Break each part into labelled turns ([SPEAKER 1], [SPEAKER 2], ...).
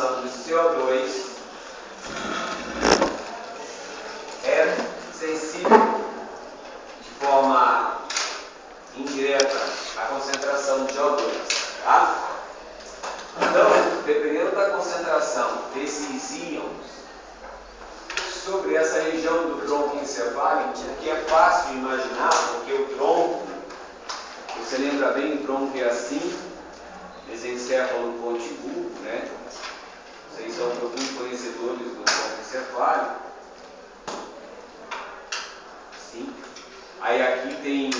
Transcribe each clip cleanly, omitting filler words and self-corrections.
[SPEAKER 1] concentração de CO2 é sensível de forma indireta à concentração de O2, tá? Então, dependendo da concentração desses íons sobre essa região do tronco encefálico, o que é fácil de imaginar, porque o tronco, você lembra bem, o tronco é assim, mesencéfalo pontibulo, né? Vocês são profundos conhecedores do tronco encefálico. Sim. Aí aqui tem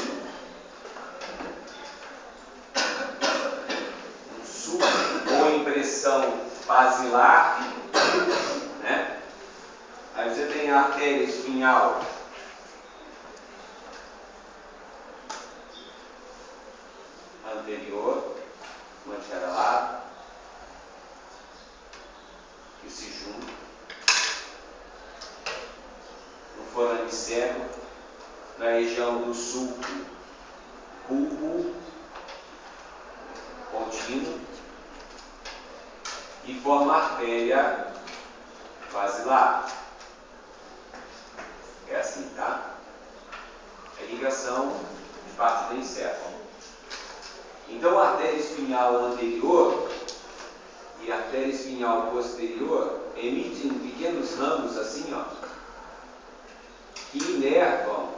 [SPEAKER 1] um sulco com impressão basilar, né? Aí você tem a artéria espinhal anterior, uma de cada lado, que se junta no forame cego, na região do sulco bulbo contínuo, e forma a artéria basilar. É assim, tá? É ligação de parte do encéfalo. Então, a artéria espinhal anterior e a artéria espinhal posterior emitem pequenos ramos assim, ó, que inervam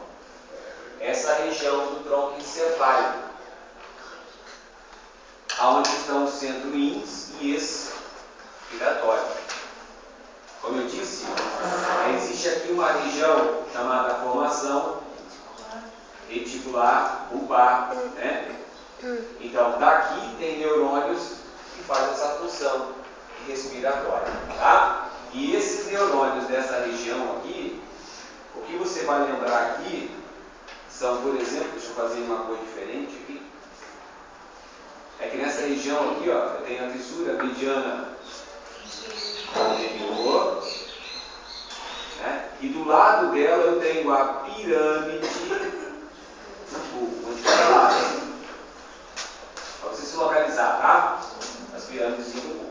[SPEAKER 1] essa região do tronco encefálico, onde estão o centro ins e expiratório. Como eu disse, existe aqui uma região chamada formação reticular bulbar, né? Então, daqui tem neurônios que fazem essa função respiratória, tá? E esses neurônios dessa região aqui, o que você vai lembrar aqui são, por exemplo, deixa eu fazer uma cor diferente aqui. É que nessa região aqui, ó, eu tenho a fissura mediana anterior, né? E do lado dela eu tenho a pirâmide do bulbo, onde cada lado. Para você se localizar, tá? As pirâmides do bulbo.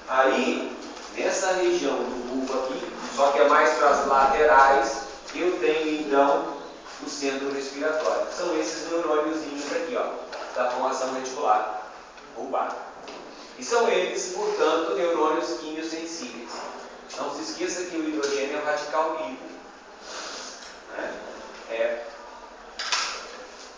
[SPEAKER 1] Aí, nessa região do bulbo aqui, só que é mais para as laterais, eu tenho então o centro respiratório. São esses neurôniozinhos aqui, ó, da formação reticular bulbar. E são eles, portanto, neurônios quimiosensíveis. Não se esqueça que o hidrogênio é um radical livre, né?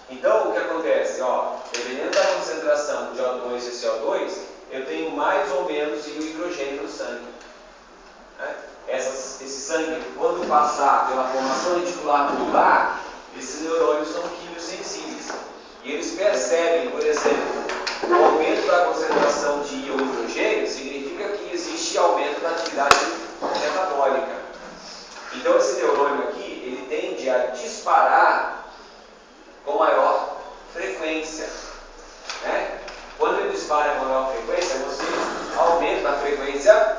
[SPEAKER 1] Então, o que acontece? Ó, dependendo da concentração de O2 e CO2, eu tenho mais ou menos o hidrogênio no sangue, né? Esse sangue, quando passar pela formação reticular bulbar, esses neurônios são quimiosensíveis. E eles percebem, por exemplo, o aumento da concentração de íon hidrogênio significa que existe aumento da atividade metabólica. Então, esse neurônio aqui, ele tende a disparar com maior frequência, né? Quando ele dispara com maior frequência, você aumenta a frequência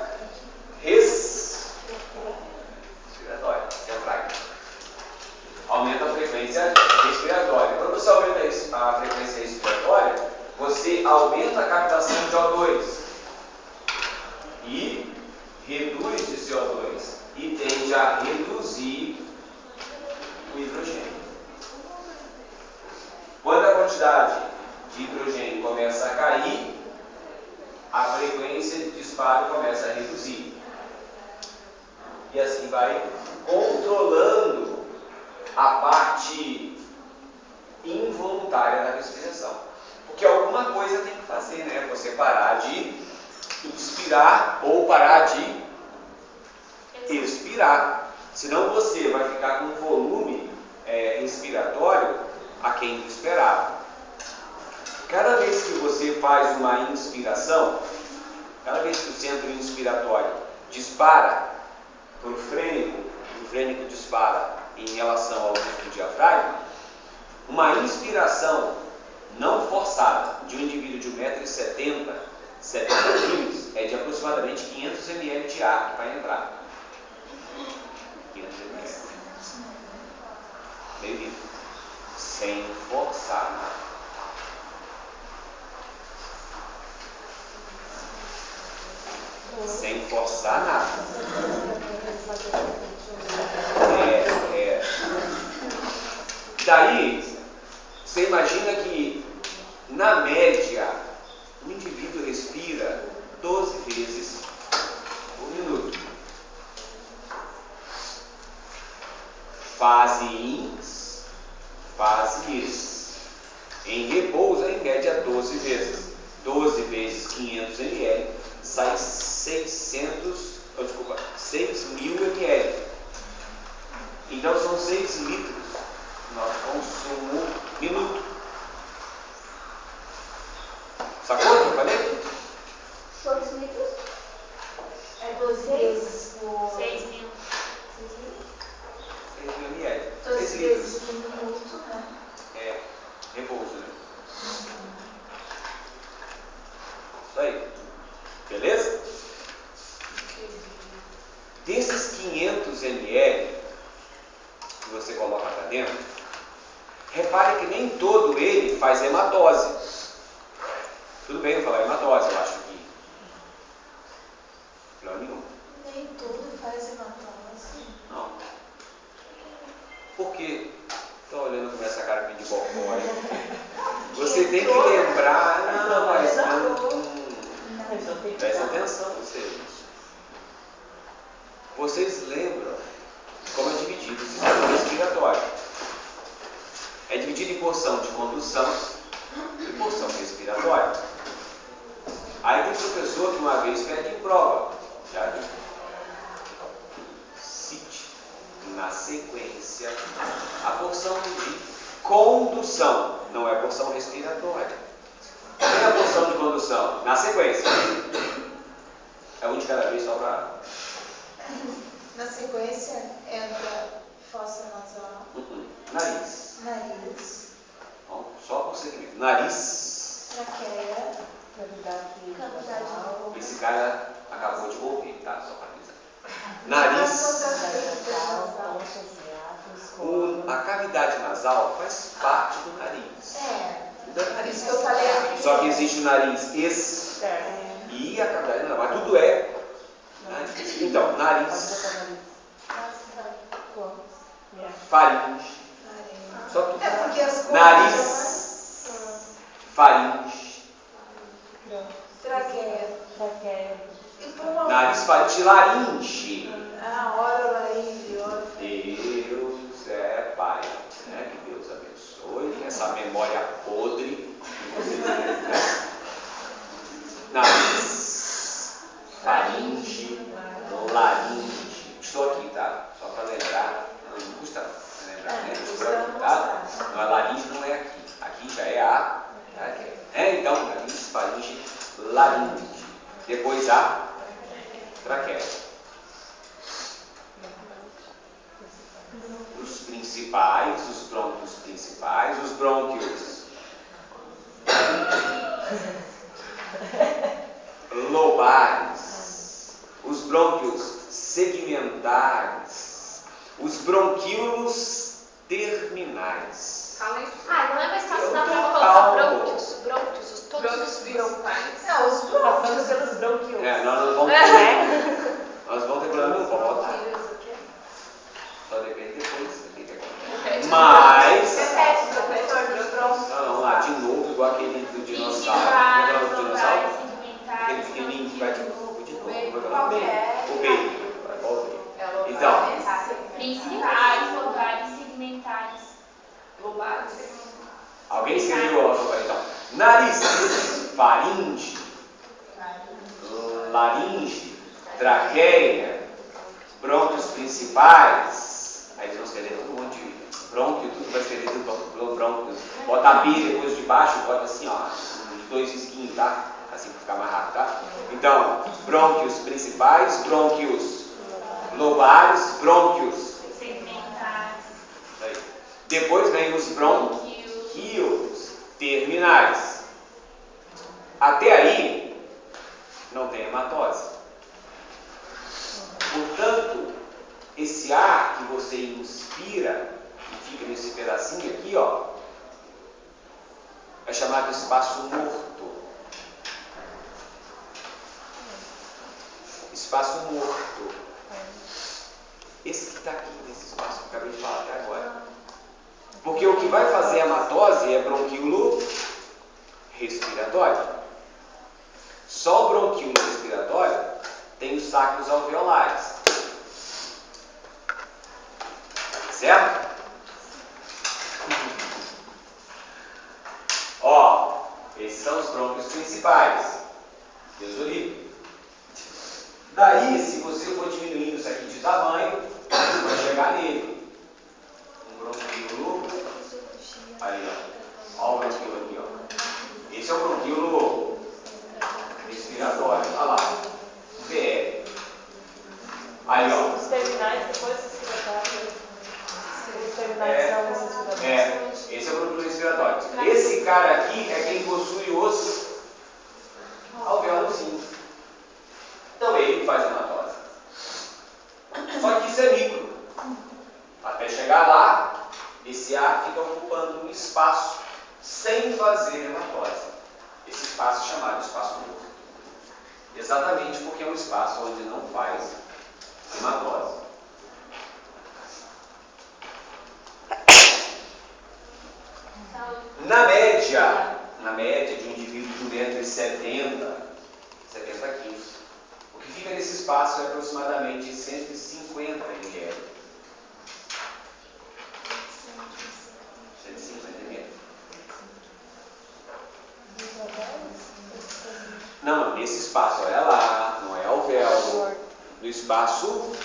[SPEAKER 1] respiratória. Aumenta a frequência respiratória. Quando você aumenta a frequência respiratória, você aumenta a captação de O2 e reduz de CO2 e tende a reduzir o hidrogênio. Quando a quantidade de hidrogênio começa a cair, a frequência de disparo começa a reduzir. E assim vai controlando a parte involuntária da respiração. Porque alguma coisa tem que fazer, né? Você parar de inspirar ou parar de expirar. Senão você vai ficar com um volume inspiratório aquém do esperado. Cada vez que você faz uma inspiração, cada vez que o centro inspiratório dispara para o frênico dispara em relação ao disco diafragma, uma inspiração não forçada de um indivíduo de 1,70 m, 70 kg, é de aproximadamente 500 ml de ar que vai entrar. 500 ml. Bem-vindo. Sem forçar nada. Sem forçar nada. Daí, você imagina que, na média, o indivíduo respira 12 vezes por minuto. Fase ins, fase ex. Em repouso, em média, 12 vezes. 12 vezes 500 ml sai 6.000 ml. Então, são 6 litros nosso consumo minuto. Sacou o que eu falei?
[SPEAKER 2] Quantos litros?
[SPEAKER 3] É 12 vezes por...
[SPEAKER 2] 6.000.
[SPEAKER 1] 6.000 ml.
[SPEAKER 3] 12
[SPEAKER 1] 6
[SPEAKER 3] vezes
[SPEAKER 1] litros.
[SPEAKER 3] por minuto, né?
[SPEAKER 1] É, repouso, né? Isso aí. Beleza? Desses 500 ml que você coloca para dentro, repare que nem todo ele faz hematose. Tudo bem eu falar hematose, eu acho que não nenhum.
[SPEAKER 3] Nem tudo faz hematose.
[SPEAKER 1] Não. Por quê? Estou olhando com essa cara de bocó aí. Você tem que lembrar. Não, mas presta atenção, vocês lembram como é dividido o sistema respiratório. É dividido em porção de condução e porção respiratória. Aí tem professor que uma vez pede em prova, já viu? Cite na sequência a porção de condução, não é a porção respiratória. Qual é a porção de condução? Na sequência. É um de cada vez só para...
[SPEAKER 3] Na sequência entra fossa nasal,
[SPEAKER 1] Nariz.
[SPEAKER 3] nariz,
[SPEAKER 1] Bom, só prosseguimento. Nariz.
[SPEAKER 3] traqueia,
[SPEAKER 2] Cavidade nasal.
[SPEAKER 1] Esse cara acabou de ouvir, tá? Só para avisar. Nariz. A cavidade nasal faz parte do nariz. Do nariz.
[SPEAKER 3] Isso que eu falei aqui.
[SPEAKER 1] Só que existe o nariz externo e a cavidade nasal. Mas tudo é nariz. Então, nariz. Faringe. Só que
[SPEAKER 3] É porque as coisas...
[SPEAKER 1] nariz. Faringe.
[SPEAKER 3] Traqueia. E pulmão.
[SPEAKER 1] Nariz, faringe, laringe.
[SPEAKER 3] Orolaringe,
[SPEAKER 1] Deus é Pai, né? Que Deus abençoe essa memória podre que você tem, né? Nariz, faringe, laringe. Estou aqui, tá? Só para lembrar, não custa lembrar, né? Estou aqui, tá? Não é laringe, não é aqui. Aqui já é a. Então, nariz, faringe, laringe. Depois a traqueia. Os principais, os brônquios principais, os brônquios lobares, os brônquios segmentares, os bronquíolos terminais.
[SPEAKER 2] Não é mais fácil dar pra
[SPEAKER 1] Eu tô
[SPEAKER 2] colocar
[SPEAKER 1] calmo.
[SPEAKER 2] brônquios, todos os broncais.
[SPEAKER 3] Não, os
[SPEAKER 4] Passando
[SPEAKER 3] brônquios.
[SPEAKER 4] pelos bronquíolos.
[SPEAKER 1] Nós vamos ter. Nós vamos ter problema, não pode botar. Só depende depois do que acontece. Mas. Não, lá de novo, igual aquele do dinossauro. Como é o dinossauro? Aquele pequenininho que vai de novo.
[SPEAKER 3] Qual que é?
[SPEAKER 1] O bacon. Então,
[SPEAKER 2] Principais, lobares, segmentares.
[SPEAKER 1] alguém escreveu a então. Nariz, faringe, laringe, traqueia, brônquios principais. Aí eles vão escrever um monte de brônquio, tudo vai escrever tudo brônquios. Bota a B depois de baixo, bota assim, ó, dois risquinhos, tá? Assim para ficar mais rápido, tá? Então, brônquios principais, brônquios lobares, brônquios
[SPEAKER 2] Segmentares.
[SPEAKER 1] aí. Depois vem os brônquios terminais. Até aí, não tem hematose. Portanto, esse ar que você inspira, que fica nesse pedacinho aqui, ó, é chamado espaço morto. espaço morto. Esse que está aqui, nesse espaço que eu acabei de falar até agora. Porque o que vai fazer a hematose é bronquíolo respiratório. Só o bronquíolo respiratório tem os sacos alveolares. Certo? Ó, esses são os brônquios principais. Deus o livre. Daí, se você for diminuindo isso aqui de tamanho, você vai chegar nele. Um bronquíolo. Aí, ó. Ó o bronquíolo aqui, ó. Esse é o bronquíolo respiratório. Olha lá. VR. Aí, ó.
[SPEAKER 3] Os terminais depois respiratórios. Os terminais são os respiratórios.
[SPEAKER 1] Esse é o bronquíolo respiratório. Esse cara aqui é quem possui os alveolozinhos. Então é ele que faz a hematose. Só que isso é micro. Até chegar lá, esse ar fica ocupando um espaço sem fazer hematose. Esse espaço é chamado espaço morto. Exatamente porque é um espaço onde não faz hematose. Na média de um indivíduo de 1,70 m, 70 quilos, o que fica nesse espaço é aproximadamente 150 ml. 150 ml. Não, nesse espaço, olha lá, não é alvéolo, no espaço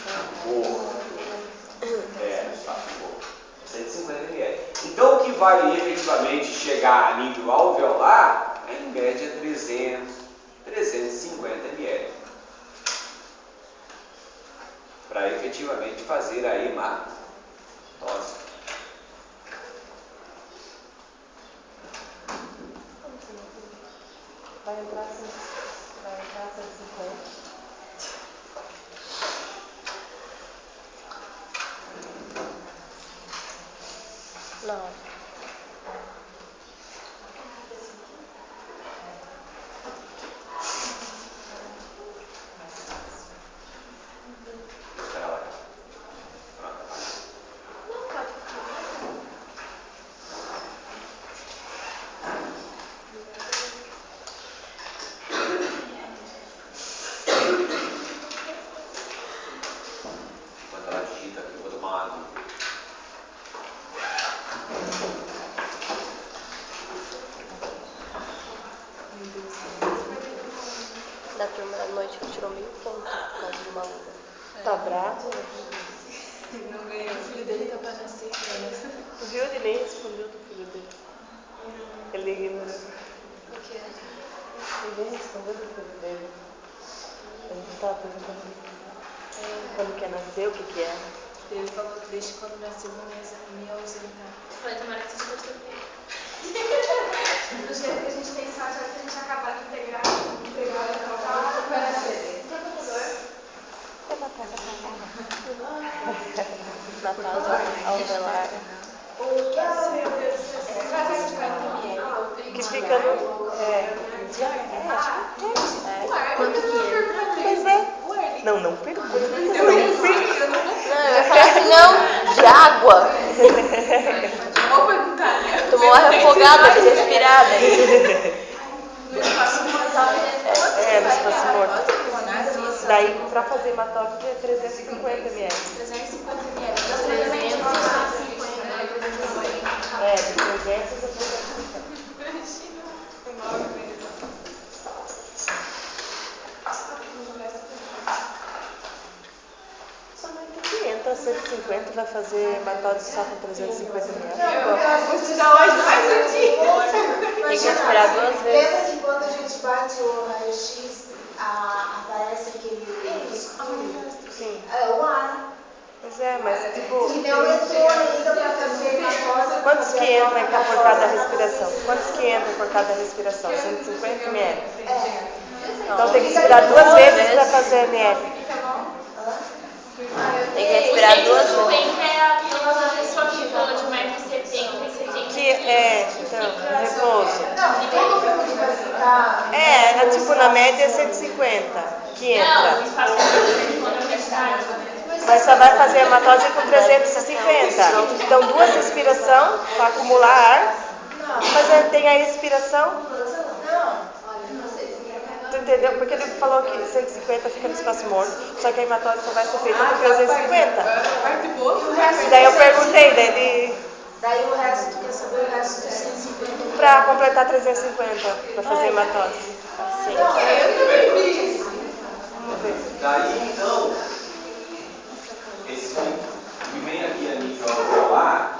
[SPEAKER 1] morto. No espaço morto. 150 ml. Então, o que vai efetivamente chegar a nível alveolar é, em média, 350 ml. Para efetivamente fazer a hematose.
[SPEAKER 3] Vai entrar 150. Não.
[SPEAKER 1] Espera lá. Pronto. Enquanto ela digita aqui, eu vou tomar água.
[SPEAKER 4] Da turma da noite que tirou 1000 pontos por causa de uma aluna.
[SPEAKER 3] Tá bravo?
[SPEAKER 5] Não ganhou, o filho dele tá para nascer.
[SPEAKER 3] Viu? Ele nem respondeu do filho dele. Ele ignorou.
[SPEAKER 5] O que é?
[SPEAKER 3] Ele nem respondeu do filho dele. A gente estava perguntando quando quer nascer, o que é.
[SPEAKER 5] Ele falou que desde quando nasceu vou me ausentar.
[SPEAKER 2] Vai tomar que você gostou dele.
[SPEAKER 6] Do jeito que a gente tem sorte, é que a gente acabar de integrar vai nascer. Tem computador?
[SPEAKER 4] Natal alveolar.
[SPEAKER 6] Meu Deus do céu. 350 ml.
[SPEAKER 3] Que fica no.
[SPEAKER 4] Quanto que é?
[SPEAKER 3] Pois é. Não pergunta.
[SPEAKER 4] Não, eu ia falar assim, não, de água.
[SPEAKER 5] Vou perguntar, né?
[SPEAKER 4] Tomou uma refogada de respirada.
[SPEAKER 5] No espaço morto.
[SPEAKER 3] No espaço morto. Daí, pra fazer hematose, é 350 ml.
[SPEAKER 5] 350 ml.
[SPEAKER 3] De 300 a 350.
[SPEAKER 5] Imagina. Enorme mesmo.
[SPEAKER 3] Somente 500 a 150 vai fazer hematose só com 350 ml.
[SPEAKER 5] Vou te dar hoje mais um dia.
[SPEAKER 4] Tem que esperar 2 vezes.
[SPEAKER 7] Lembra que quando a gente bate o raio-x, aparece aquele escuro?
[SPEAKER 3] Sim.
[SPEAKER 7] É o ar.
[SPEAKER 3] Pois é, mas tipo.
[SPEAKER 7] Que não entrou ainda para fazer hematose.
[SPEAKER 3] Quantos que entram por cada respiração? Quantos que entram por cada respiração? 150 ml. Então tem que esperar 2 vezes para fazer ml.
[SPEAKER 4] Tem que respirar 2 vezes.
[SPEAKER 2] 150 é a pessoa que falou de 1,70 m, você tem
[SPEAKER 3] Que então, repouso.
[SPEAKER 7] Não, todo mundo vai ficar.
[SPEAKER 3] Tipo, na média 150 que entra.
[SPEAKER 2] Não, espaço universitário.
[SPEAKER 3] Mas só vai fazer hematose com 350. Então, 2 respirações para acumular ar. Mas tem a expiração. Tu entendeu? Porque ele falou que 150 fica no espaço morto, só que a hematose só vai ser feita com 350. Daí eu perguntei,
[SPEAKER 7] Daí o resto, quer saber o resto de 150?
[SPEAKER 3] para completar 350, para fazer hematose. Sim. Vamos ver.
[SPEAKER 1] Daí então, esse que vem aqui a nível alveolar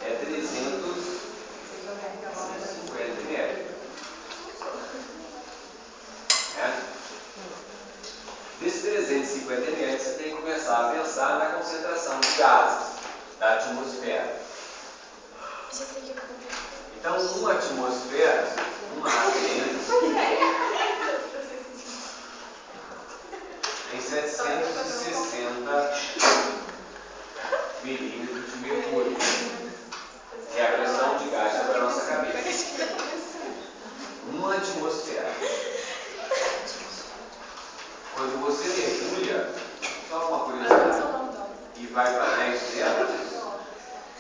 [SPEAKER 1] é 350 ml. Desses 350 ml, você tem que começar a pensar na concentração de gases da atmosfera. Então, uma atmosfera, uma ATM, tem 760 milímetros de mercúrio, que é a pressão de gás sobre a nossa cabeça. Uma atmosfera. Quando você mergulha, só uma curiosidade, e vai para 10 metros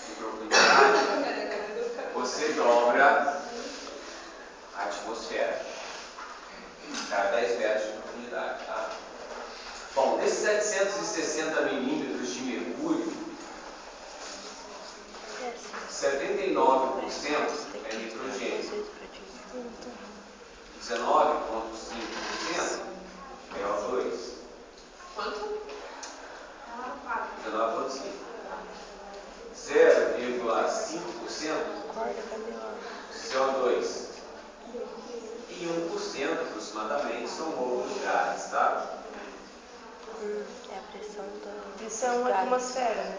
[SPEAKER 1] de profundidade, você dobra a atmosfera. Para 10 metros de profundidade. Tá? Bom, desses 760 milímetros de mercúrio, 79% é nitrogênio. 19,5% é O2.
[SPEAKER 2] Quanto?
[SPEAKER 1] 19,5%. 0,5% CO2. E 1% aproximadamente são outros gases, tá?
[SPEAKER 4] É a pressão do...
[SPEAKER 3] Isso é uma atmosfera, né?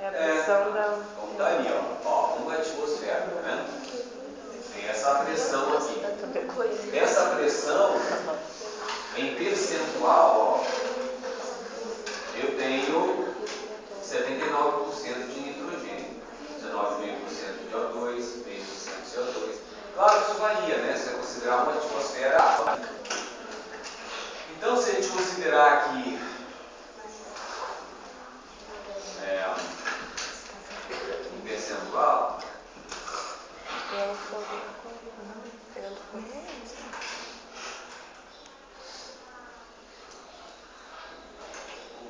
[SPEAKER 3] É a pressão da...
[SPEAKER 1] Então tá ali, ó, uma atmosfera, né? Tem essa pressão aqui. Essa pressão, em percentual, eu tenho 79% de nitrogênio, 19,5% de O2, 3% de CO2. Claro que isso varia, né? Se você considerar uma atmosfera. Então, se a gente considerar aqui em percentual,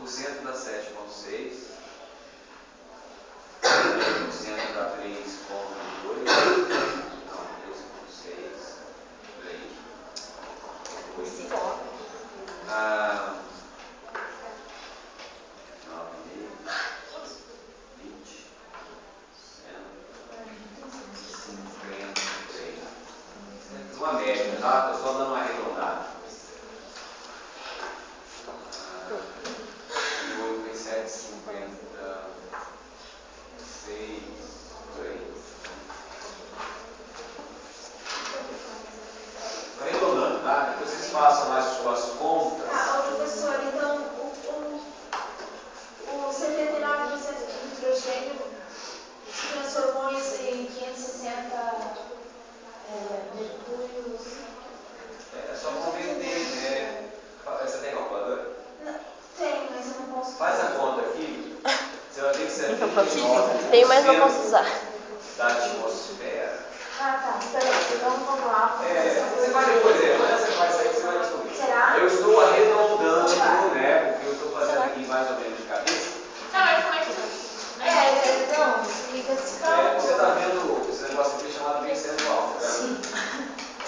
[SPEAKER 1] o cento dá 7,6, 1% dá 3,2, não, 3,6, por aí. 9,5, 20, 150, por aí. Uma média, tá? Estou só dando uma arredondada. 8,7, 56, por aí. Estou arredondando, tá? Depois vocês façam as suas contas.
[SPEAKER 7] Professor, então o 79% de nitrogênio se transformou em 560 mercúrios.
[SPEAKER 1] É só converter, né? Você tem calculadora?
[SPEAKER 7] Tem, mas eu não posso.
[SPEAKER 1] Faz a conta aqui. Você vai ver que 79%
[SPEAKER 4] Tenho, mas não posso usar.
[SPEAKER 1] da atmosfera.
[SPEAKER 7] Ah, tá. Então vamos lá.
[SPEAKER 1] Você vai depois, amanhã você faz isso aí que você vai descobrir.
[SPEAKER 7] Será?
[SPEAKER 1] Eu estou arredondando, né? Porque eu estou fazendo aqui mais ou menos de cabeça.
[SPEAKER 2] Não, mas como é que...
[SPEAKER 7] Não, explica esse
[SPEAKER 1] Você
[SPEAKER 7] cálculo.
[SPEAKER 1] está vendo esse negócio aqui chamado percentual, tá vendo?
[SPEAKER 7] Sim.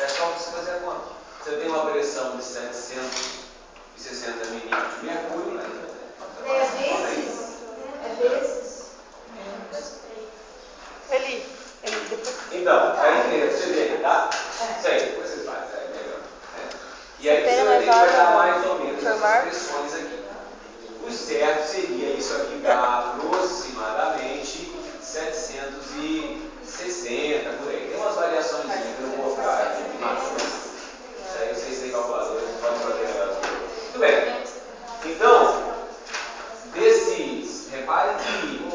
[SPEAKER 1] É só você fazer a conta. Você tem uma pressão de 760 milímetros de mercúrio, né?
[SPEAKER 7] É vezes?
[SPEAKER 3] Ele depois...
[SPEAKER 1] Então, aí você vê, tá? Isso aí, depois vocês fazem, é melhor. Né? E aí você vai ter que pegar mais ou menos essas pressões aqui. O certo seria isso aqui dar aproximadamente 760, por aí. Tem umas variações que eu não vou ficar aqui de matou. Isso aí vocês têm calculadores, podem fazer melhor. Muito bem. Então, desses, reparem que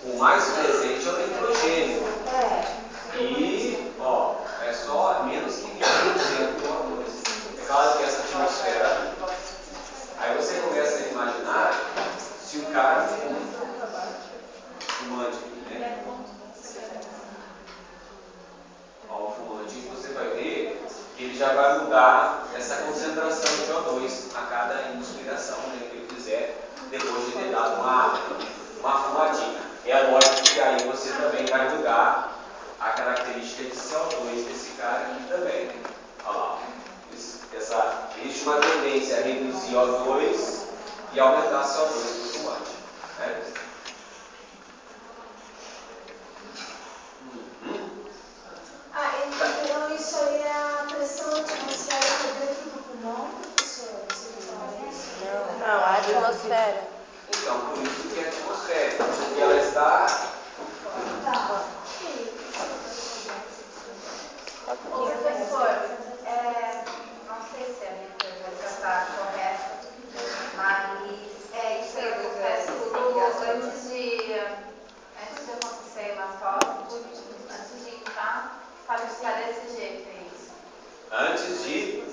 [SPEAKER 1] o mais presente é o nitrogênio. atmosfera. Aí você começa a imaginar se o cara fumante aqui, né? Ó, o fumante, você vai ver que ele já vai mudar essa concentração de O2 a cada inspiração, né, que ele fizer depois de ter dado uma fumadinha. É lógico que aí você também vai mudar a característica de CO2 desse cara aqui também. Né? Olha lá. Existe uma tendência a reduzir O2 e aumentar CO2 do fumante. Né?
[SPEAKER 7] Então isso aí é a pressão atmosférica dentro do pulmão, professor?
[SPEAKER 4] Não, a atmosfera.
[SPEAKER 1] Então, por isso que é atmosférica, porque ela está...
[SPEAKER 7] Tá.
[SPEAKER 6] Ô, professor, não sei se a minha pergunta está correta, mas isso aí acontece tudo antes de acontecer a hematose, antes de entrar, ficar desse jeito, é isso?
[SPEAKER 1] Antes de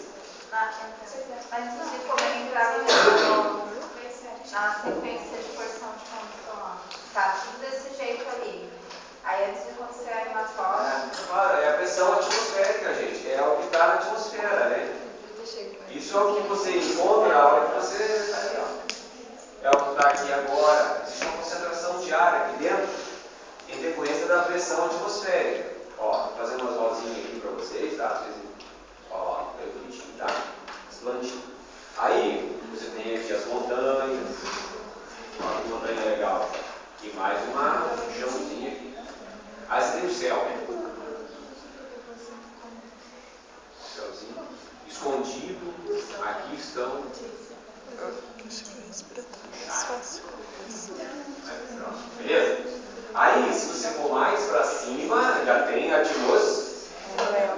[SPEAKER 6] comer engravidar na sequência de porção de condição, tá tudo desse jeito ali. Aí antes de acontecer a hematose...
[SPEAKER 1] Claro, é a pressão atmosférica, gente. É o que está na atmosfera, né? Isso é o que você encontra a hora que você está ali, ó. É o que está aqui agora. Existe uma concentração de ar aqui dentro em decorrência da pressão atmosférica. Ó, vou fazer umas rosinhas aqui para vocês, tá? Ó, é bonitinho, tá? As plantinhas. Aí, você tem aqui as montanhas. Ó, que montanha legal. E mais uma chãozinha aqui. Aí você tem o céu. Céuzinho. Escondido. Aqui estão. Beleza? Aí, se você for mais para cima, já tem a atmosfera.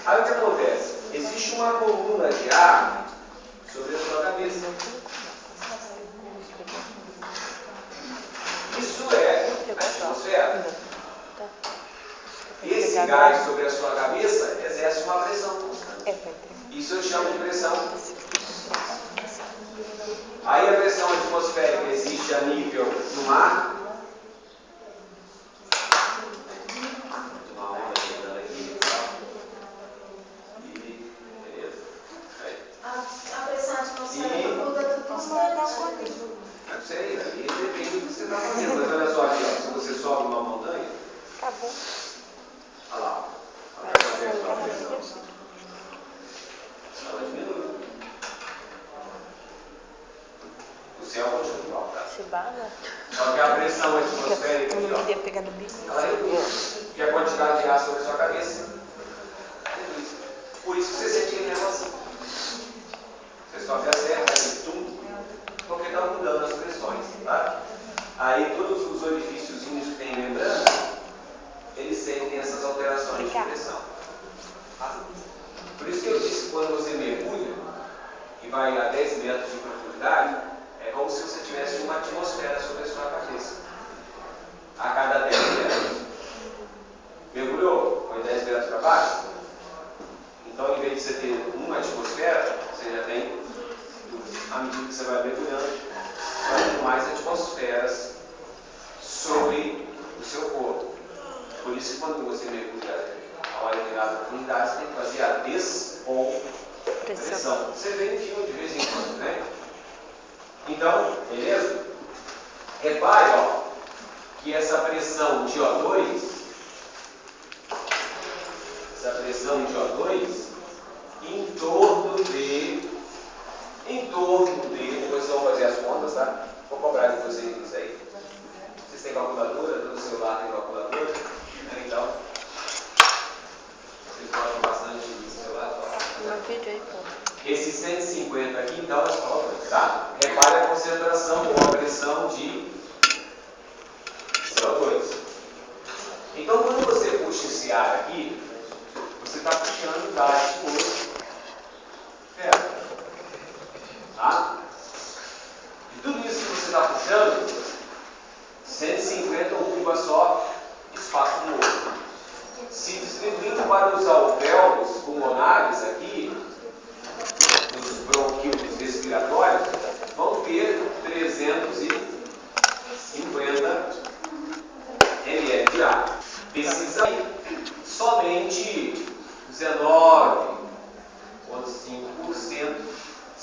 [SPEAKER 1] Aí o que acontece? Existe uma coluna de ar sobre a sua cabeça. Isso é a atmosfera. Esse gás sobre a sua cabeça exerce uma pressão constante. Isso eu chamo de pressão. Aí a pressão atmosférica existe a nível do mar. Uma onda chegando aqui. E beleza.
[SPEAKER 7] A pressão atmosférica muda todo instante.
[SPEAKER 1] Não sei, aí depende do que você está fazendo. Mas olha só aqui, ó, se você sobe uma montanha.
[SPEAKER 3] Acabou.
[SPEAKER 1] Olha lá. Olha a pressão. Ela diminui. O céu continua igual, tá? Só que a pressão atmosférica aqui, ó, ela reduz. Que a quantidade de ar sobre a sua cabeça reduz. Por isso que você sente que é assim. Você sobe a serra, porque está mudando as pressões, tá? Aí todos os orifíciozinhos que tem membrana, eles sentem essas alterações de pressão. Tá? Por isso que eu disse que quando você mergulha e vai a 10 metros de profundidade, é como se você tivesse uma atmosfera sobre a sua cabeça. A cada 10 metros. Mergulhou? Foi 10 metros para baixo? Então, em vez de você ter uma atmosfera, você já tem duas. À medida que você vai mergulhando, vai ter mais atmosferas sobre o seu corpo. Por isso que quando você mergulha a uma determinada profundidade, você tem que fazer a descompressão. Você vê em filme de vez em quando, né? Então, beleza? Repare, ó, que essa pressão de O2, em torno de, depois vocês vão fazer as contas, tá? Vou cobrar de vocês isso aí. Vocês têm calculadora, todo celular tem calculadora, né? Então, vocês gostam bastante de celular, esse 150 aqui, então, é só, tá? Repare a concentração ou a pressão de CO2. Então, quando você puxa esse ar aqui, você está puxando da atmosfera. Tá? E tudo isso que você está puxando, 150 ocupa só espaço no outro. Se distribuindo para os alvéolos pulmonares aqui, nos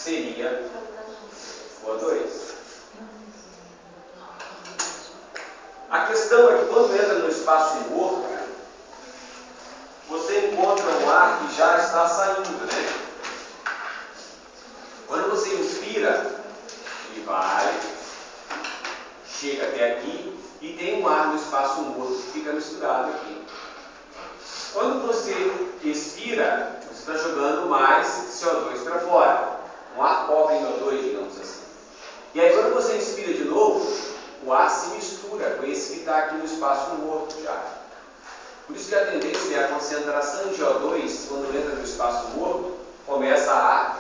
[SPEAKER 1] seria O2. A questão é que quando entra no espaço morto, você encontra um ar que já está saindo, né? Quando você inspira, ele vai, chega até aqui e tem um ar no espaço morto que fica misturado aqui. Quando você expira, você está jogando mais CO2 para fora. Um ar pobre em O2, digamos assim. E aí quando você inspira de novo, o ar se mistura com esse que está aqui no espaço morto já. Por isso que a tendência é a concentração de O2, quando entra no espaço morto, começa a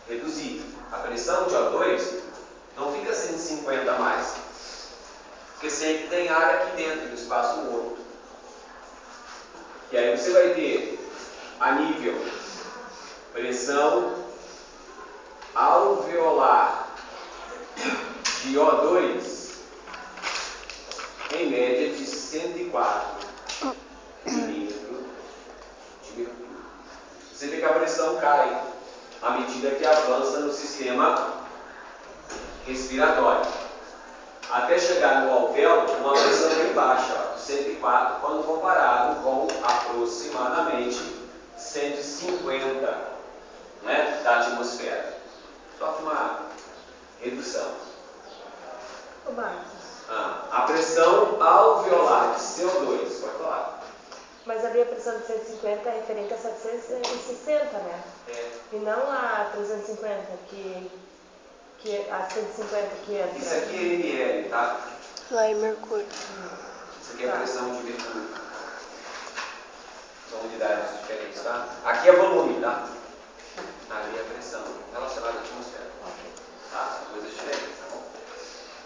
[SPEAKER 1] reduzir. A pressão de O2 não fica 150 mais, porque sempre tem ar aqui dentro do espaço morto. E aí você vai ter a nível pressão alveolar de O2 em média de 104 milímetros de mercúrio. Você vê que a pressão cai à medida que avança no sistema respiratório. Até chegar no alvéolo, uma pressão bem baixa, ó, 104, quando comparado com aproximadamente 150, né, da atmosfera. Sofre uma redução.
[SPEAKER 3] Ô Marcos,
[SPEAKER 1] A pressão alveolar de CO2, pode falar.
[SPEAKER 3] mas ali a pressão de 150 é referente a 760, né?
[SPEAKER 1] É.
[SPEAKER 3] E não a 350, a 150 que entra.
[SPEAKER 1] Isso aqui é ml, tá?
[SPEAKER 4] Lá em Mercúrio.
[SPEAKER 1] Isso aqui é a pressão de mercúrio. São unidades diferentes, tá? Aqui é volume, tá? Ali é a pressão relacionada à atmosfera. Tá? São coisas diferentes, tá bom?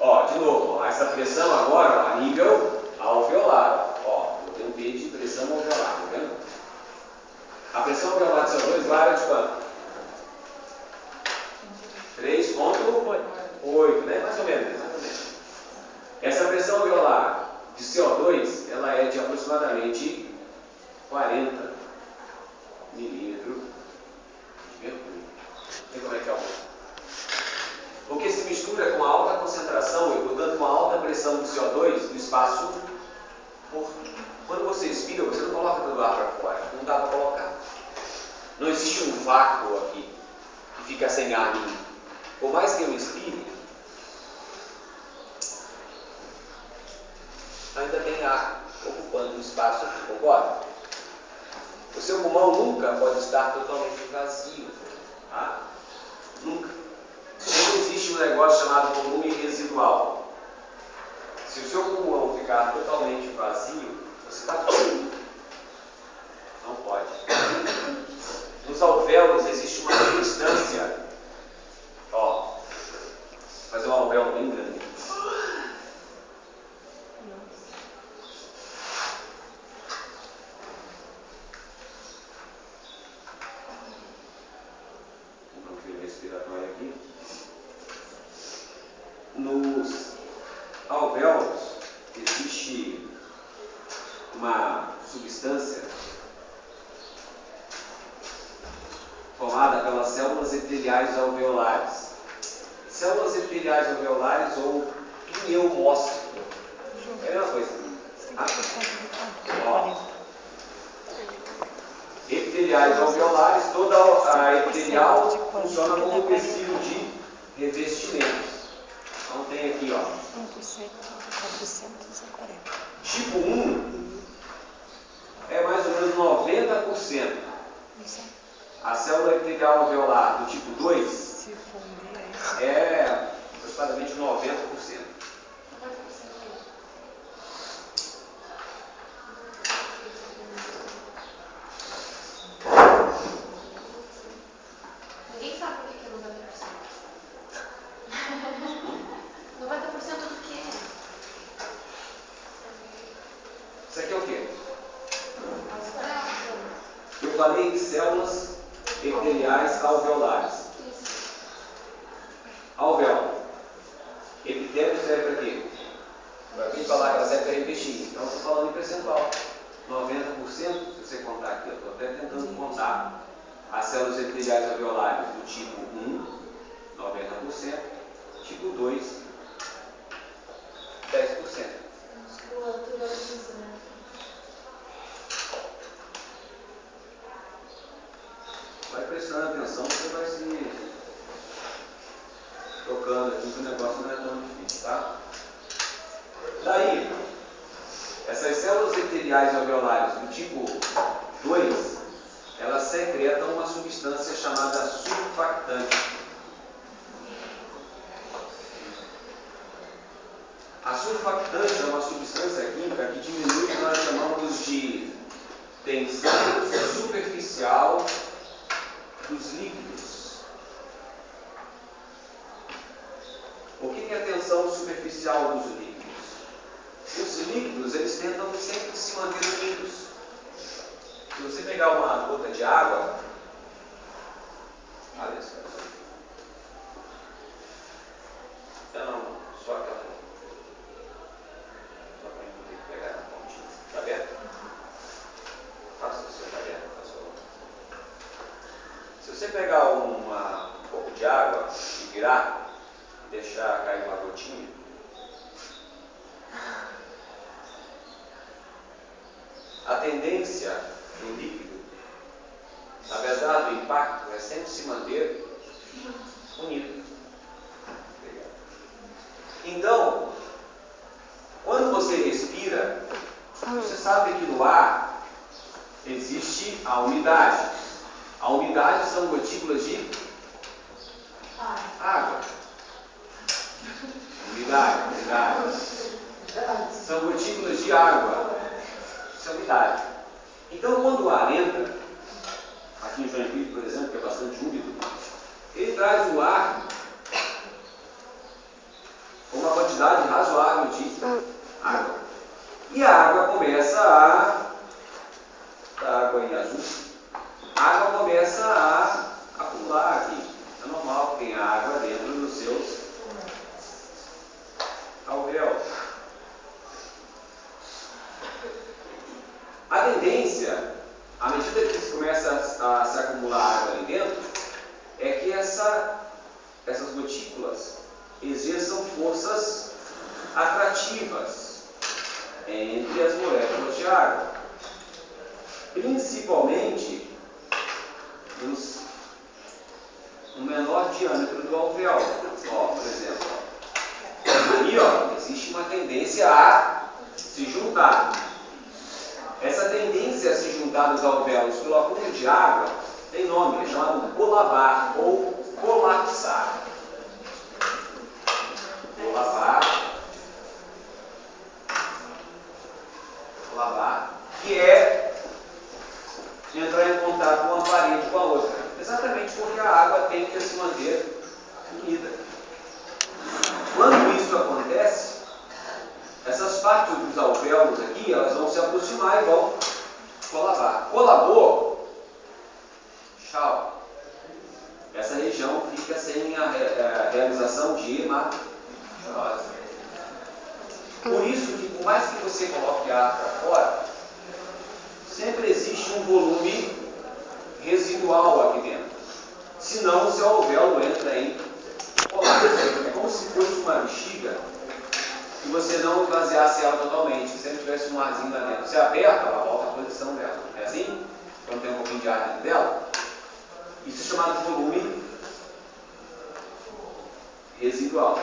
[SPEAKER 1] Ó, de novo, ó, essa pressão agora, ó, a nível alveolar. Ó, eu tenho um P de pressão alveolar, tá vendo? A pressão alveolar de CO2 lá era de quanto? 3,8, né? Mais ou menos, mais ou menos. Essa pressão alveolar de CO2, ela é de aproximadamente 40 milímetros de mercúrio. Vê como é que é o porque se mistura com alta concentração e, portanto, com alta pressão de CO2 no espaço morto. Quando você expira, você não coloca todo o ar para fora. Não dá para colocar. Não existe um vácuo aqui que fica sem ar nenhum. Por mais que eu inspire, ainda tem ar ocupando o espaço aqui, concorda? O seu pulmão nunca pode estar totalmente vazio, tá? Nunca. Sempre existe um negócio chamado volume residual. Se o seu pulmão ficar totalmente vazio, você está tudo. Não pode. Nos alvéolos existe uma substância. Ó, fazer um alvéolo bem grande. Um fio respiratório aqui. Nos alvéolos existe uma substância formada pelas células epiteliais alveolares. Células epiteliais alveolares ou pneumócito. É a mesma coisa. Tá? Ó. Epiteliais alveolares, toda a epitelial funciona como um tecido de revestimento. Então tem aqui, ó.
[SPEAKER 4] 440.
[SPEAKER 1] Tipo 1 é mais ou menos 90%. A célula epitelial alveolar do tipo 2 é aproximadamente 90%.
[SPEAKER 2] Ninguém sabe o que é 90%. 90% do quê?
[SPEAKER 1] Isso aqui é o quê? Eu falei de células epiteliais alveolares. Alvéolo. Epitélio serve para quê? Para quem falar que ela serve para revestir. Então eu estou falando em percentual. 90%, se você contar aqui, eu estou até tentando contar as células epiteliais alveolares do tipo 1, 90%, tipo 2, 10%.
[SPEAKER 7] Musculatura lisa, né?
[SPEAKER 1] Vai prestando atenção, você vai se tocando aqui que o negócio não é tão difícil, tá? Daí, essas células epiteliais alveolares do tipo 2, elas secretam uma substância chamada surfactante. A surfactante é uma substância química que diminui o que nós chamamos de tensão superficial dos líquidos. O que é a tensão superficial dos líquidos? Os líquidos, eles tentam sempre se manter unidos. Se você pegar uma gota de água, olha isso, não, só aquela, só para não ter que pegar na pontinha, tá vendo? Faça o seu caderno, por favor. Se você pegar um pouco de água e virar e deixar cair uma gotinha, a tendência do líquido, apesar do impacto, é sempre se manter unido. Então, quando você respira, você sabe que no ar existe a umidade. A umidade são gotículas de água. Umidade. São gotículas de água. Isso é umidade. Então, quando o ar entra, aqui em Joinville, por exemplo, que é bastante úmido, ele traz o ar com uma quantidade razoável de água. E a água começa a água em azul, a água começa a acumular aqui. É normal que tenha água dentro dos seus alvéolos. A tendência, à medida que começa a se acumular água ali dentro, é que essas gotículas exerçam forças atrativas entre as moléculas de água, principalmente no menor diâmetro do alvéolo. Por exemplo, aí existe uma tendência a se juntar. Essa tendência a se juntar nos alvéolos pelo acúmulo de água tem nome, é chamado colavar ou colapsar. Colavar, que é entrar em contato uma parede com a outra. Exatamente porque a água tem que se manter unida. Quando isso acontece, essas partes dos alvéolos aqui, elas vão se aproximar e vão colavar. Colabou, tchau. Essa região fica sem a realização de hematose. Por isso que, por mais que você coloque ar para fora, sempre existe um volume residual aqui dentro. Senão o seu alvéolo entra em colapso. É como se fosse uma bexiga e você não esvaziasse ela totalmente, se sempre tivesse um arzinho lá dentro. Você aperta, ela volta à posição dela. É assim? Quando tem um pouquinho de ar dentro dela. Isso é chamado de volume residual.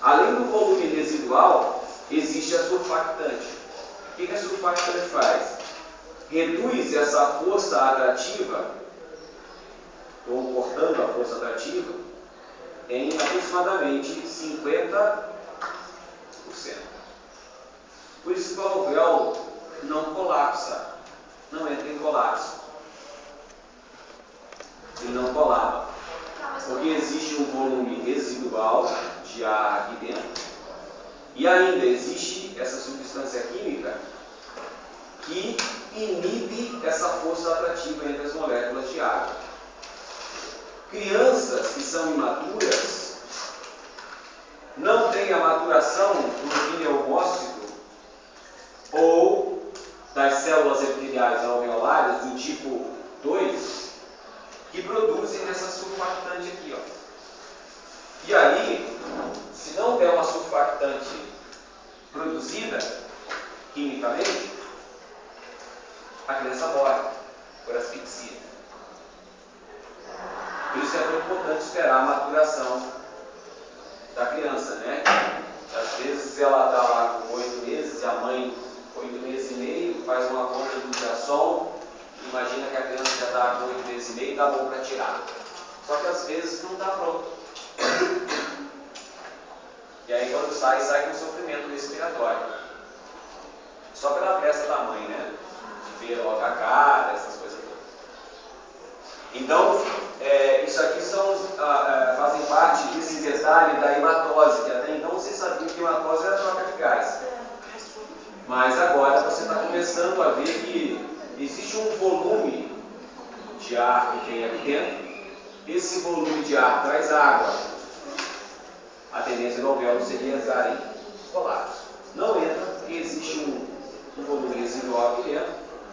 [SPEAKER 1] Além do volume residual, existe a surfactante. O que a surfactante faz? Reduz essa força atrativa, ou cortando a força atrativa, em aproximadamente 50%. Por isso que o alvéolo não colapsa, não entra em colapso. Ele não colaba. Porque existe um volume residual de ar aqui dentro. E ainda existe essa substância química que inibe essa força atrativa entre as moléculas de água. Crianças que são imaturas não têm a maturação do pneumócito ou das células epiteliais alveolares do tipo 2 que produzem essa surfactante aqui, ó. E aí, se não houver uma surfactante produzida quimicamente, a criança morre por asfixia. Por isso é tão importante esperar a maturação da criança, né? Às vezes ela está lá com 8 meses e a mãe, 8 meses e meio, faz uma conta de ultrassom, imagina que a criança já está com 8 meses e meio e está bom para tirar. Só que às vezes não está pronto. E aí quando sai com sofrimento respiratório. Só pela pressa da mãe, né? De ver logo a cara, essas coisas todas. Então, isso aqui fazem parte desse detalhe da hematose, que até então você sabia que hematose era troca de gás. Mas agora você está começando a ver que existe um volume de ar que tem aqui dentro. Esse volume de ar traz água. A tendência do alvéolo seria entrar em colapso. Não entra porque existe um volume residual aqui dentro,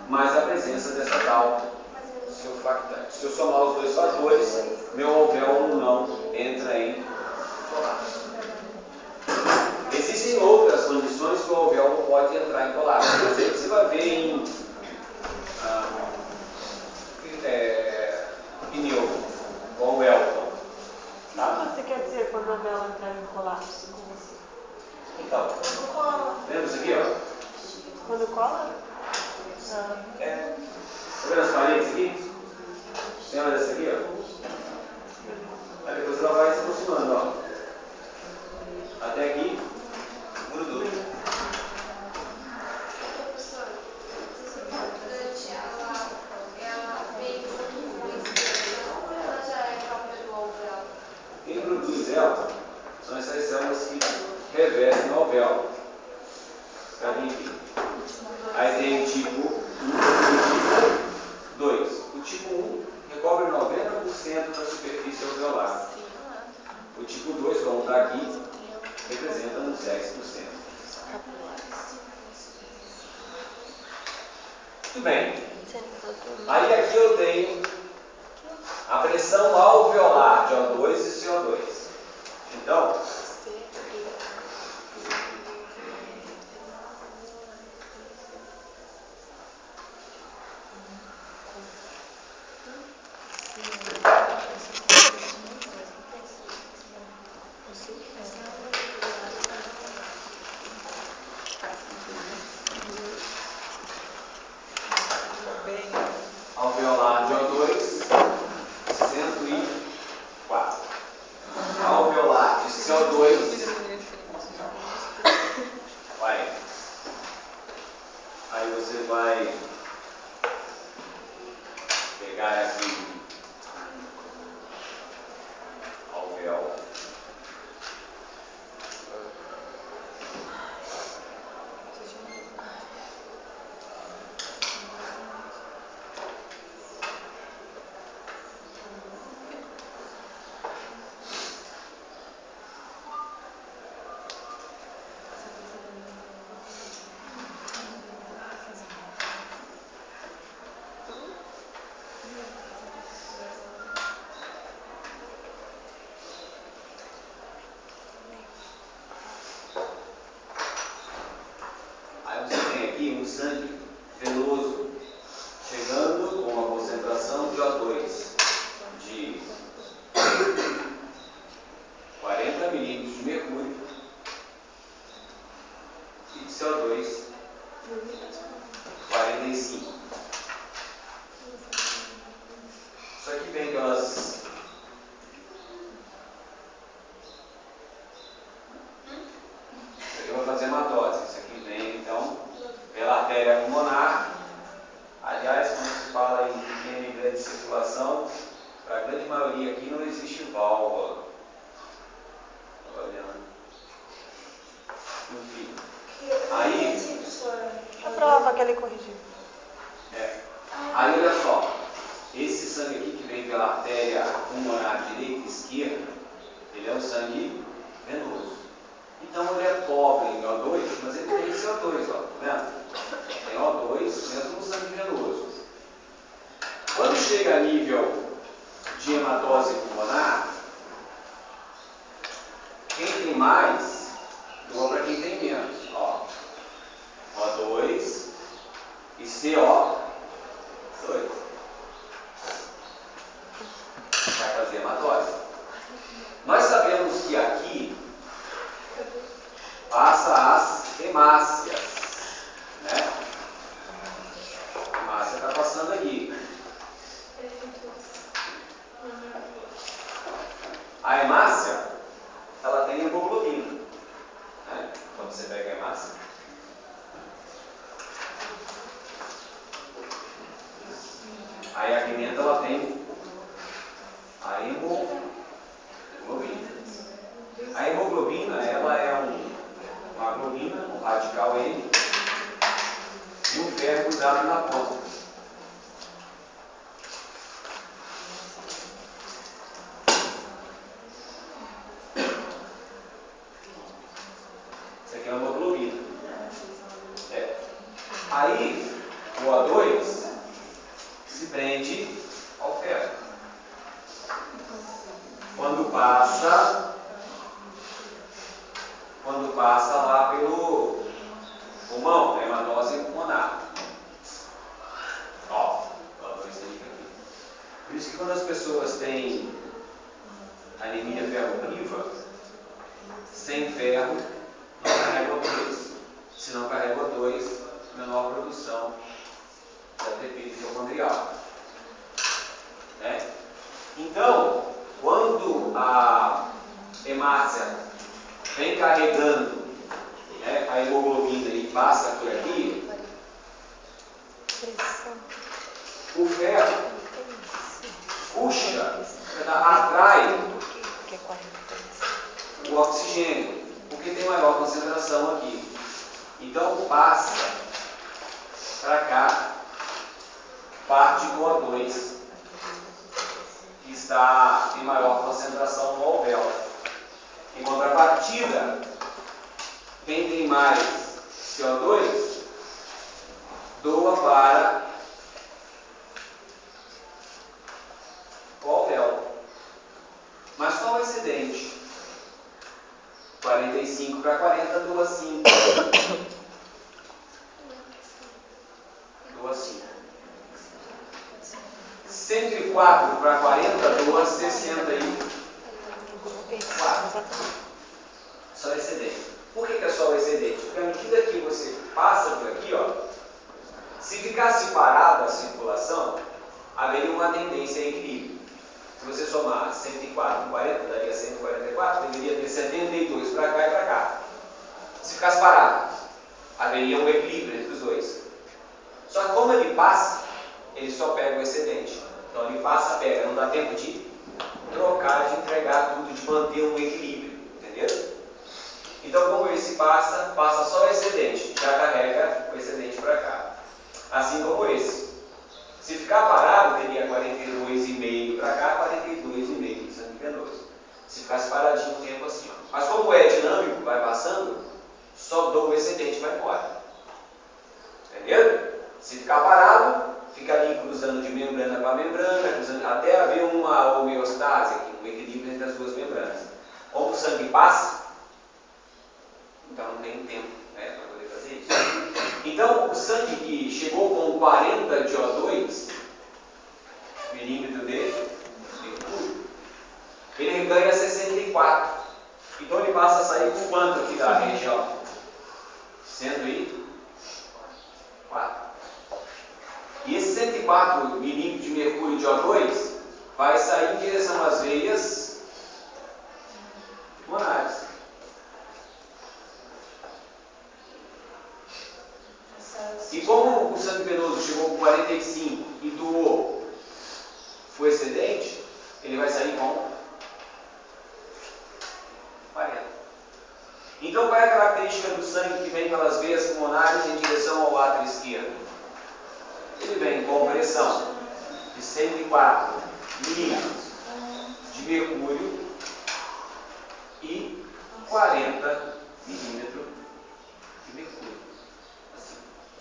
[SPEAKER 1] mas a presença dessa tal surfactante. Se eu somar os dois fatores, meu alvéolo não entra em colapso. Existem outras condições que o alvéolo pode entrar em colapso. Por exemplo, você vai ver em pneu, ou Welton.
[SPEAKER 3] Tá? O que você quer dizer quando o alvéolo entrar em colapso?
[SPEAKER 1] Então, lembra isso aqui, ó?
[SPEAKER 3] Quando cola?
[SPEAKER 1] Tá vendo as paredes aqui? Lembra dessa aqui, ó? Aí depois ela vai se aproximando, ó. Até aqui, grudou.
[SPEAKER 2] Professor, essa surfactante, ela vem junto com a inspiração ou ela já é própria do alvéolo?
[SPEAKER 1] Quem produz ela são essas células que revestem o alvéolo. Está aqui. Aí tem o tipo 1 e o tipo 2. O tipo 1 recobre 90% da superfície alveolar. O tipo 2, como está aqui, representa uns 10%. Muito bem. Aí aqui eu tenho a pressão alveolar de O2 e CO2. Então, alveolar de O2, 104. Alveolar de CO2, vai. Aí você vai pegar aqui alvéolo. Aí você tem aqui um sangue venoso chegando com uma concentração de O2 de 40 milímetros de mercúrio e de CO2 45. Isso aqui vem pelas eu vou fazer hematose. Isso aqui vem então pela artéria pulmonar. Aliás, quando se fala em pequena e grande circulação, para a grande maioria aqui não existe válvula. Estou olhando. Enfim. Aí.
[SPEAKER 3] A prova que ele corrigiu.
[SPEAKER 1] Aí olha só. Esse sangue aqui que vem pela artéria pulmonar direita e esquerda, ele é um sangue venoso. Então ele é pobre em O2, mas ele tem CO2, ó, tá vendo? Tem O2 mesmo no sangue venoso. Quando chega a nível de hematose pulmonar, quem tem mais, doa para quem tem menos. Ó, O2 e CO2. Vai fazer hematose. Nós sabemos que aqui passa as hemácias, né? A hemácia está passando aqui. A hemácia, ela tem hemoglobina, né? Quando você pega a hemácia, aí a pimenta, ela tem a hemoglobina. A hemoglobina, ela é uma globina, um radical N, e um ferro grudado na ponta. Isso aqui é uma hemoglobina. Aí, o O2 se prende ao ferro. Quando passa lá pelo pulmão, a hematose pulmonar. Ó, o O2 tem aqui. Por isso que quando as pessoas têm anemia ferropriva, sem ferro, não carrega O2. Se não carrega O2, menor produção da ATP mitocondrial. Né? Então, quando a hemácia vem carregando, né, a hemoglobina e passa por aqui, o ferro puxa, atrai o oxigênio, porque tem maior concentração aqui. Então passa para cá parte do O2 que está em maior concentração no alvéolo. Em contrapartida, quem tem mais CO2 doa para o alvéolo. Mas qual o excedente? 45 para 40 doa 5. Doa 5. 104 para 40 doa 64. Só o excedente. Por que é só o excedente? Porque à medida que você passa por aqui, ó, se ficasse parada a circulação, haveria uma tendência a equilíbrio. Se você somar 104 com 40, daria 144, deveria ter 72 para cá e para cá. Se ficasse parado, haveria um equilíbrio entre os dois. Só que como ele passa, ele só pega o excedente. Então ele passa, pega, não dá tempo de trocar, de entregar tudo, de manter um equilíbrio. Entendeu? Então como esse passa só o excedente, já carrega o excedente para cá. Assim como esse. Se ficar parado, teria 42,5 para cá, 42,5 de sangue venoso. Se ficasse paradinho um tempo assim, ó. Mas como é dinâmico, vai passando, só dou o excedente e vai embora. Entendeu? Se ficar parado, fica ali cruzando de membrana para membrana, cruzando, até haver uma homeostase aqui, um equilíbrio entre as duas membranas. Como o sangue passa, então não tem tempo, né, para poder fazer isso. Então, o sangue que chegou com 40 de O2, milímetro dele, ele ganha 64. Então ele passa a sair com quanto aqui da região? 104. E esse 104 milímetros de mercúrio de O2 vai sair em direção às veias pulmonares. E como o sangue venoso chegou com 45 e doou o excedente, ele vai sair com 40. Então qual é a característica do sangue que vem pelas veias pulmonares em direção ao átrio esquerdo? Ele vem com pressão de 104 milímetros de mercúrio e 40 milímetros de mercúrio. Assim.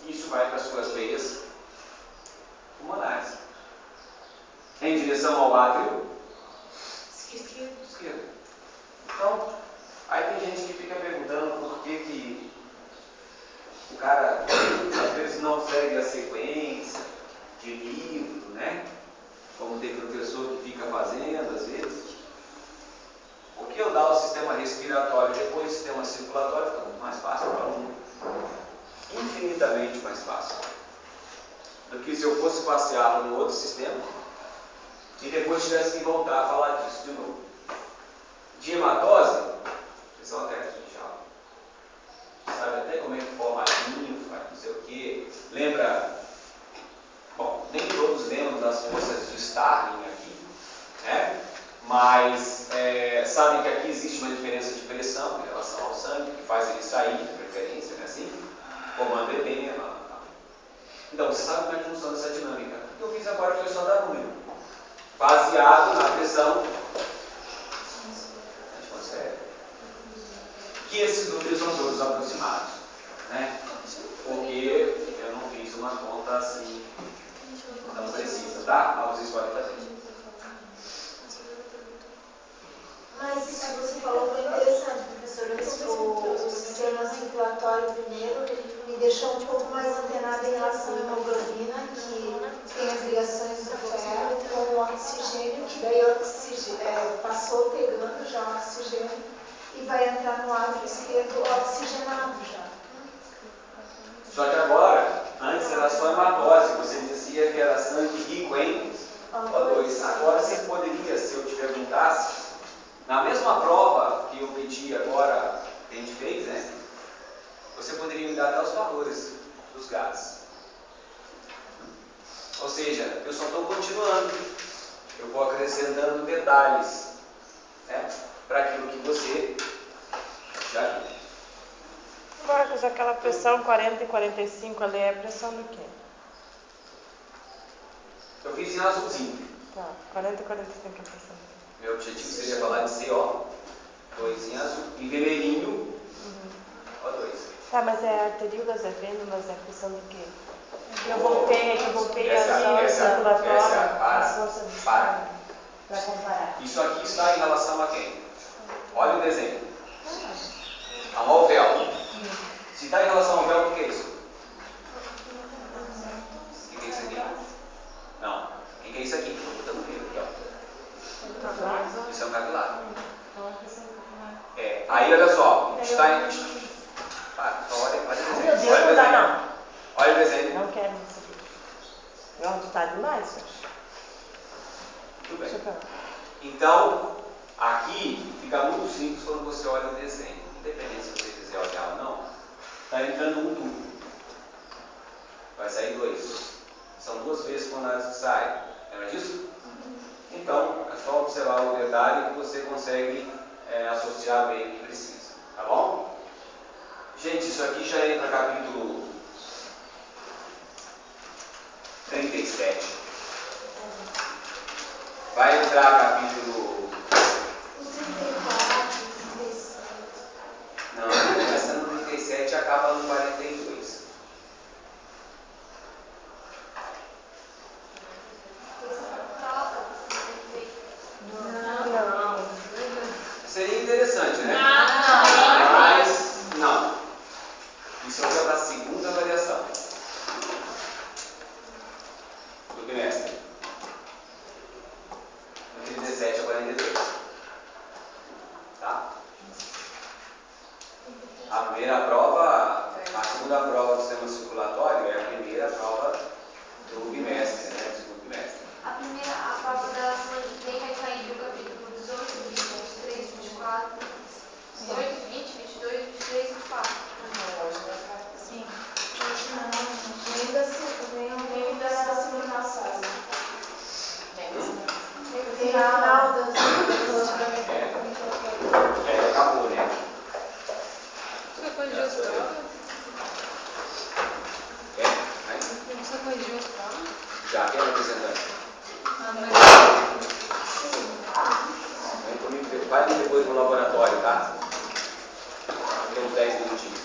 [SPEAKER 1] Isso vai para as suas veias pulmonares. Em direção ao átrio Esquerdo. Então, aí tem gente que fica perguntando por que o cara às vezes não segue a sequência de livro, né? Como tem professor que fica fazendo às vezes. Porque eu dar o sistema respiratório e depois o sistema circulatório fica muito mais fácil para o aluno. Infinitamente mais fácil. Do que se eu fosse passear no outro sistema e depois tivesse que voltar a falar disso de novo. De hematose, vocês são até aqui já. Sabe até como é que forma a linfa, não sei o quê. Lembra? Bom, nem todos lembram das forças de Starling aqui, né? Mas sabem que aqui existe uma diferença de pressão em relação ao sangue, que faz ele sair de preferência, né? Assim, comando edema. Então, você sabe como é que funciona essa dinâmica. O que eu fiz agora foi só dar número, baseado na pressão. A gente consegue. Que esses números são todos aproximados, né? Porque eu não fiz uma conta assim tão precisa, tá? Mas vocês podem fazer.
[SPEAKER 7] Mas isso que você falou foi interessante, professor. O sistema circulatório primeiro me deixou um pouco mais antenada em relação à hemoglobina, que tem as ligações do ferro com o oxigênio, que daí passou pegando já o oxigênio e vai entrar no lado esquerdo oxigenado já.
[SPEAKER 1] Só que agora, antes era só hematose, você dizia que era sangue rico em O2. Agora você poderia, se eu te perguntasse, na mesma prova que eu pedi agora, que a gente fez, né? Você poderia me dar até os valores dos gases. Ou seja, eu só estou continuando. Eu vou acrescentando detalhes, né? Para aquilo que você já viu.
[SPEAKER 3] Marcos, aquela pressão 40 e 45 ali é a pressão do quê?
[SPEAKER 1] Eu fiz em azulzinho.
[SPEAKER 3] Tá, 40 e 45 é a pressão.
[SPEAKER 1] Meu objetivo seria falar de CO2 em azul. Em vermelhinho, O2.
[SPEAKER 3] Tá, mas é arteríolas, é vênulas, é a pressão do quê? Eu voltei
[SPEAKER 1] Essa,
[SPEAKER 3] a circulatória,
[SPEAKER 1] para.
[SPEAKER 7] Para comparar.
[SPEAKER 1] Isso aqui está em relação a quem? Olha o desenho. Ao véu. Se está em relação ao véu, o que é isso? O que é isso aqui? Não. O que é isso aqui? Estou botando o dedo aqui, ó. Isso é um capilar. Aí olha só. Está em. Só olha o desenho.
[SPEAKER 3] Meu Deus, não dá não.
[SPEAKER 1] Olha o desenho.
[SPEAKER 3] Não quero isso aqui. Não, está demais, acho.
[SPEAKER 1] Tudo bem. Então, aqui fica muito simples quando você olha o desenho. Independente se você quiser olhar ou não, está entrando um tubo. Vai sair 2. São 2 vezes por análise que sai. Lembra disso? Então, é só observar o detalhe que você consegue associar bem o que precisa. Tá bom? Gente, isso aqui já entra capítulo 37. Vai entrar capítulo...
[SPEAKER 7] O 34, 37.
[SPEAKER 1] Não, começa no 37 e acaba no 42.
[SPEAKER 3] Não.
[SPEAKER 1] Seria interessante, né? Mas, não. Isso aqui é para a segunda avaliação do bimestre. No 37 a 42. Tá? A primeira prova, a segunda prova do sistema circulatório é a primeira prova do bimestre, né? Do segundo bimestre.
[SPEAKER 2] A prova da saúde vai estar entre o capítulo 18, 20, 23, 24, 18, 20, 22, 23 e 24.
[SPEAKER 5] Sim.
[SPEAKER 7] Nem da semana passada.
[SPEAKER 2] Tem
[SPEAKER 7] Final das
[SPEAKER 1] Acabou, né?
[SPEAKER 5] Você corrigiu as provas? Você corrigiu as provas?
[SPEAKER 1] Já, quem é o representante? Vem comigo, vai depois no laboratório, tá? Tem uns 10 minutinhos.